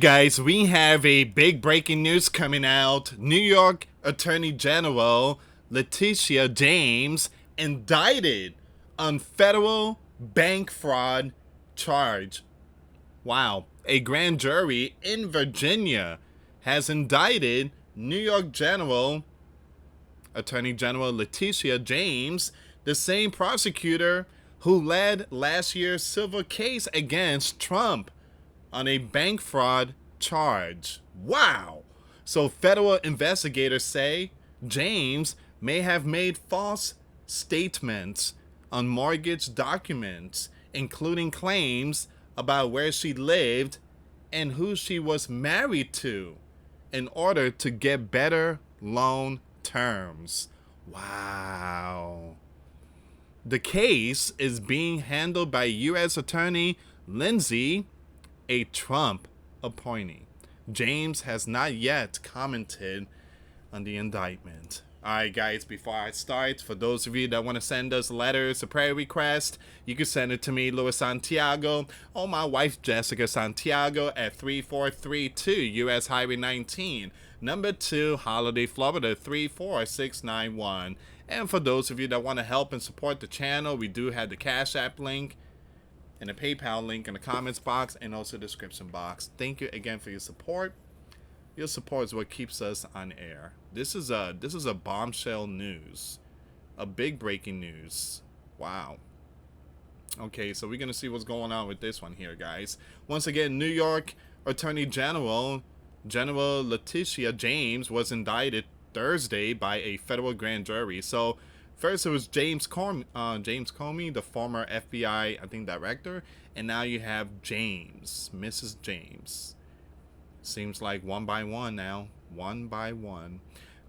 guys, we have a big breaking news coming out. New York Attorney General Letitia James indicted on federal bank fraud charge. Wow. A grand jury in Virginia has indicted New York Attorney General Letitia James, the same prosecutor who led last year's civil case against Trump on a bank fraud charge. Wow. So federal investigators say James may have made false statements on mortgage documents, including claims about where she lived and who she was married to, in order to get better loan terms. Wow. The case is being handled by US Attorney Lindsay, a Trump appointee. James has not yet commented on the indictment. Alright guys, before I start, for those of you that want to send us letters or prayer requests, you can send it to me, US Santiago, or my wife Jessica Santiago at 3432 US Highway 19, number 2, Holiday, Florida 34691. And for those of you that want to help and support the channel, we do have the Cash App link and a PayPal link in the comments box and also the description box. Thank you again for your support. Your support is what keeps us on air. This is a bombshell news, a big breaking news. Wow. Okay, so we're gonna see what's going on with this one here, guys. Once again, New York Attorney General Letitia James was indicted Thursday by a federal grand jury. So first it was James Comey, the former FBI, I think, director, and now you have Mrs. James. Seems like one by one now, one by one.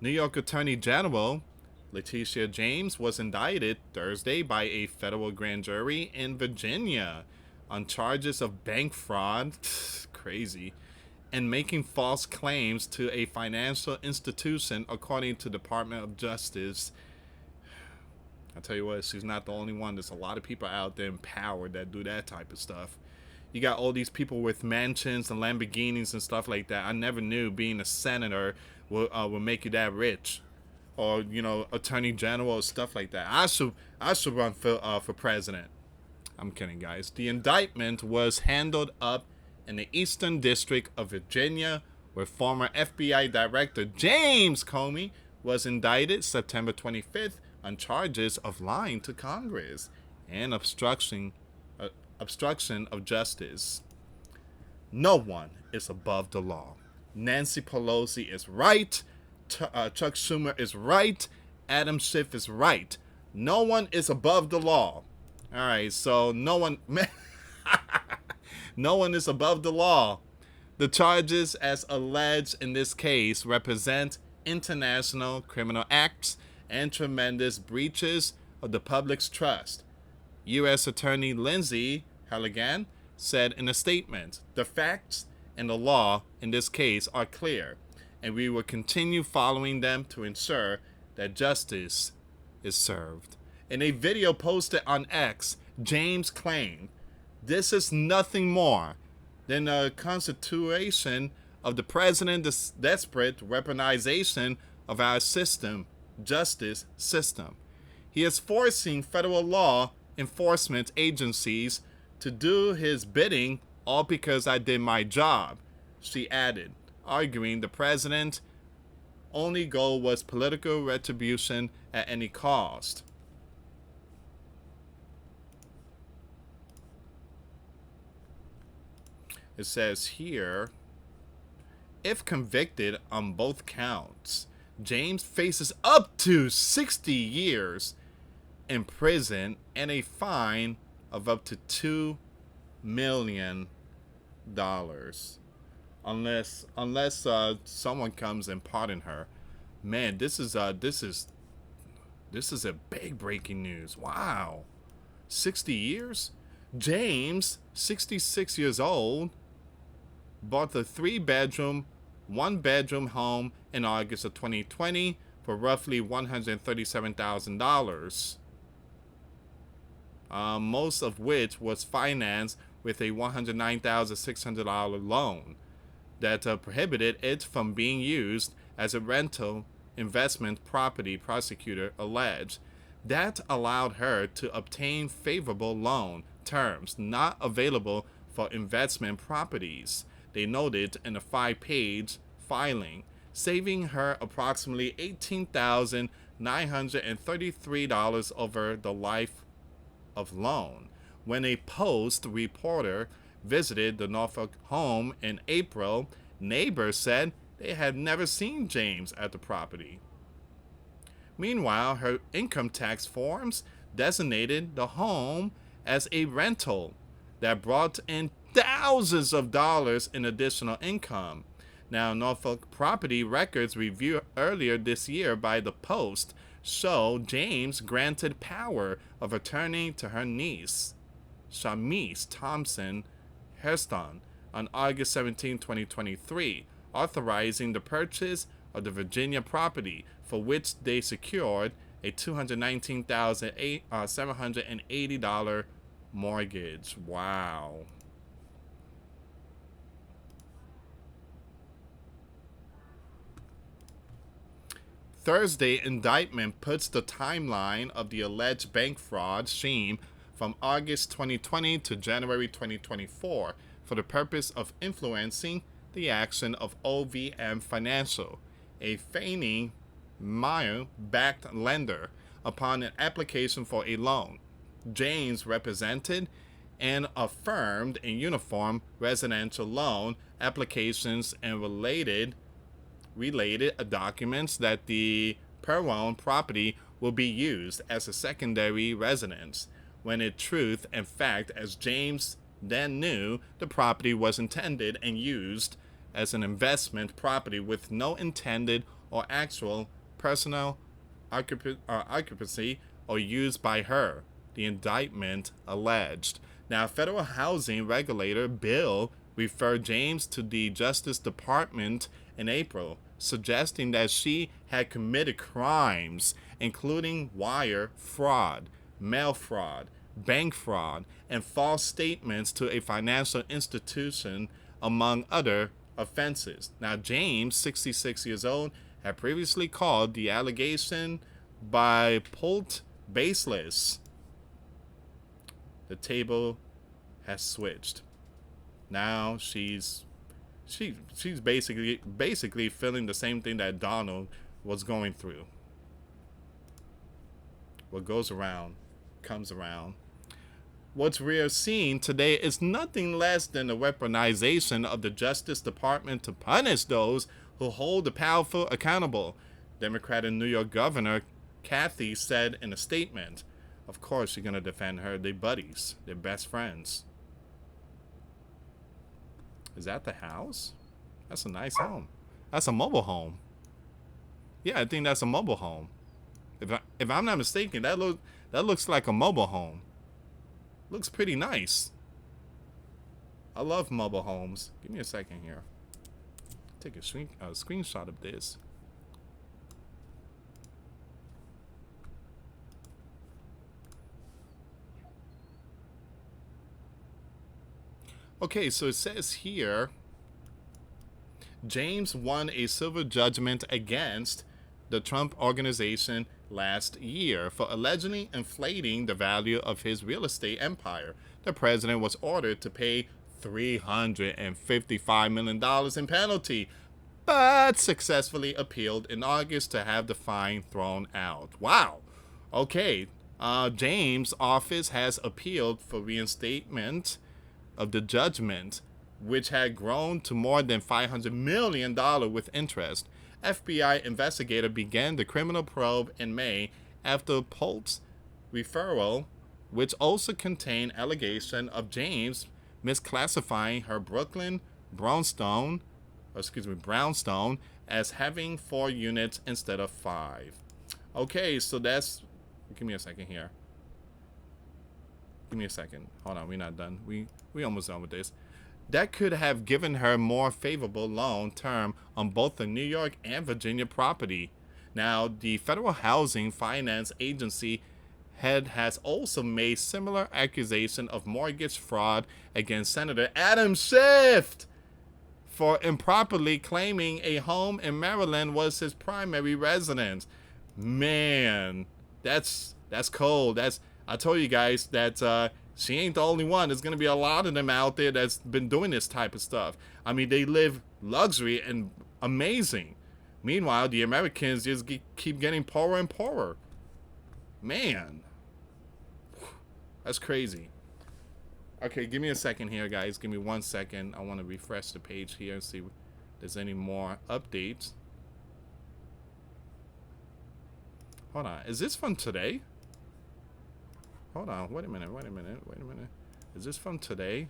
New York Attorney General Letitia James was indicted Thursday by a federal grand jury in Virginia on charges of bank fraud, crazy, and making false claims to a financial institution, according to Department of Justice. I tell you what, she's not the only one. There's a lot of people out there in power that do that type of stuff. You got all these people with mansions and Lamborghinis and stuff like that. I never knew being a senator will make you that rich, or attorney general or stuff like that. I should run for president. I'm kidding, guys. The indictment was handled up in the Eastern District of Virginia, where former FBI Director James Comey was indicted September 25th on charges of lying to Congress and obstruction of justice. No one is above the law. Nancy Pelosi is right. Chuck Schumer is right. Adam Schiff is right. No one is above the law. All right, so no one is above the law. The charges, as alleged in this case, represent international criminal acts and tremendous breaches of the public's trust. U.S. Attorney Lindsay Halligan said in a statement, "The facts and the law in this case are clear, and we will continue following them to ensure that justice is served." In a video posted on X, James claimed, "This is nothing more than a continuation of the president's desperate weaponization of our justice system. He is forcing federal law enforcement agencies to do his bidding, all because I did my job," she added, arguing the president's only goal was political retribution at any cost. It says here, if convicted on both counts, James faces up to 60 years in prison and a fine of up to $2 million, unless someone comes and pardon her. Man, this is a big breaking news. Wow, 60 years. James, 66 years old, bought the 3-bedroom, 1-bedroom home in August of 2020 for roughly $137,000. Most of which was financed with a $109,600 loan. that prohibited it from being used as a rental investment property, prosecutor alleged. That allowed her to obtain favorable loan terms not available for investment properties, they noted in a 5-page filing, saving her approximately $18,933 over the life of loan. When a Post reporter visited the Norfolk home in April, neighbors said they had never seen James at the property. Meanwhile, her income tax forms designated the home as a rental that brought in thousands of dollars in additional income. Now, Norfolk property records reviewed earlier this year by the Post show James granted power of attorney to her niece, Shamise Thompson Hairston, on August 17, 2023, authorizing the purchase of the Virginia property, for which they secured a $219,780 mortgage. Wow. Thursday indictment puts the timeline of the alleged bank fraud scheme from August 2020 to January 2024 for the purpose of influencing the action of OVM Financial, a Fannie Mae-backed lender, upon an application for a loan. James represented and affirmed in uniform residential loan applications and related documents that the per-owned property will be used as a secondary residence, when in truth and fact, as James then knew, the property was intended and used as an investment property with no intended or actual personal occupancy or use by her, the indictment alleged. Now, federal housing regulator Bill referred James to the Justice Department in April, suggesting that she had committed crimes including wire fraud, mail fraud, bank fraud, and false statements to a financial institution, among other offenses. Now, James, 66 years old, had previously called the allegation by Pult baseless. The table has switched. Now she's basically feeling the same thing that Donald was going through. What goes around comes around. What we are seeing today is nothing less than the weaponization of the Justice Department to punish those who hold the powerful accountable, Democratic New York Governor Kathy said in a statement. Of course, she's going to defend her. They're buddies. They're best friends. Is that the house? That's a nice home. That's a mobile home. Yeah, I think that's a mobile home. If I'm not mistaken, that looks like a mobile home. Looks pretty nice. I love mobile homes. Give me a second here. Take a screenshot of this. Okay, so it says here, James won a civil judgment against the Trump organization last year for allegedly inflating the value of his real estate empire. The president was ordered to pay $355 million in penalty, but successfully appealed in August to have the fine thrown out. Wow. Okay. James' office has appealed for reinstatement of the judgment, which had grown to more than $500 million with interest. FBI investigator began the criminal probe in May after Pult's referral, which also contained allegation of James misclassifying her Brooklyn brownstone as having 4 units instead of 5. Okay, so that's... Give me a second here. Give me a second. Hold on, we're not done. We almost done with this. That could have given her more favorable loan term on both the New York and Virginia property. Now, the Federal Housing Finance Agency head has also made similar accusation of mortgage fraud against Senator Adam Schiff for improperly claiming a home in Maryland was his primary residence. Man, that's cold. I told you guys that she ain't the only one. There's gonna be a lot of them out there that's been doing this type of stuff. I mean, they live luxury and amazing. Meanwhile, the Americans just keep getting poorer and poorer. Man, that's crazy. Okay, give me a second here, guys. Give me 1 second. I want to refresh the page here and see if there's any more updates. Hold on. Is this from today? Hold on. Wait a minute. Is this from today?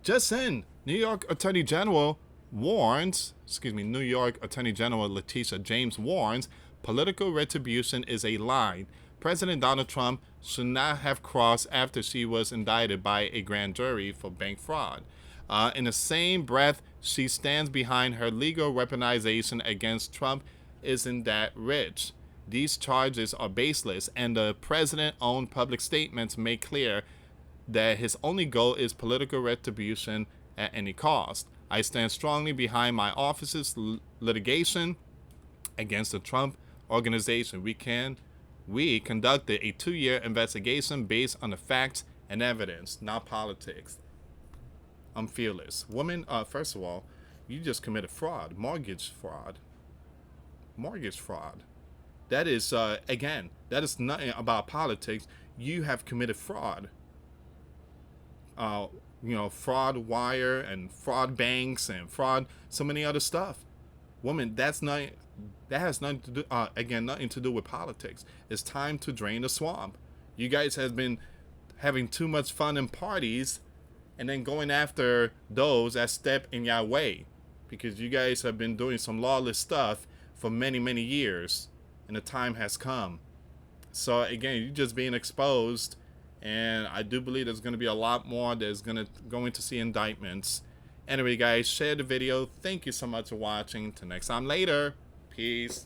Just in, New York Attorney General Letitia James warns political retribution is a line President Donald Trump should not have crossed after she was indicted by a grand jury for bank fraud. In the same breath, she stands behind her legal weaponization against Trump isn't that rich. These charges are baseless, and the president's own public statements make clear that his only goal is political retribution at any cost. I stand strongly behind my office's litigation against the Trump organization. We conducted a 2-year investigation based on the facts and evidence, not politics. I'm fearless. Woman, first of all, you just committed fraud, mortgage fraud. That is, again, that is nothing about politics. You have committed fraud. Fraud wire and fraud banks and fraud, so many other stuff. Woman, that has nothing to do, nothing to do with politics. It's time to drain the swamp. You guys have been having too much fun in parties and then going after those that step in your way, because you guys have been doing some lawless stuff for many, many years, and the time has come. So again, you're just being exposed, and I do believe there's going to be a lot more that's going to see indictments. Anyway, guys, share the video. Thank you so much for watching. Till next time later. Peace.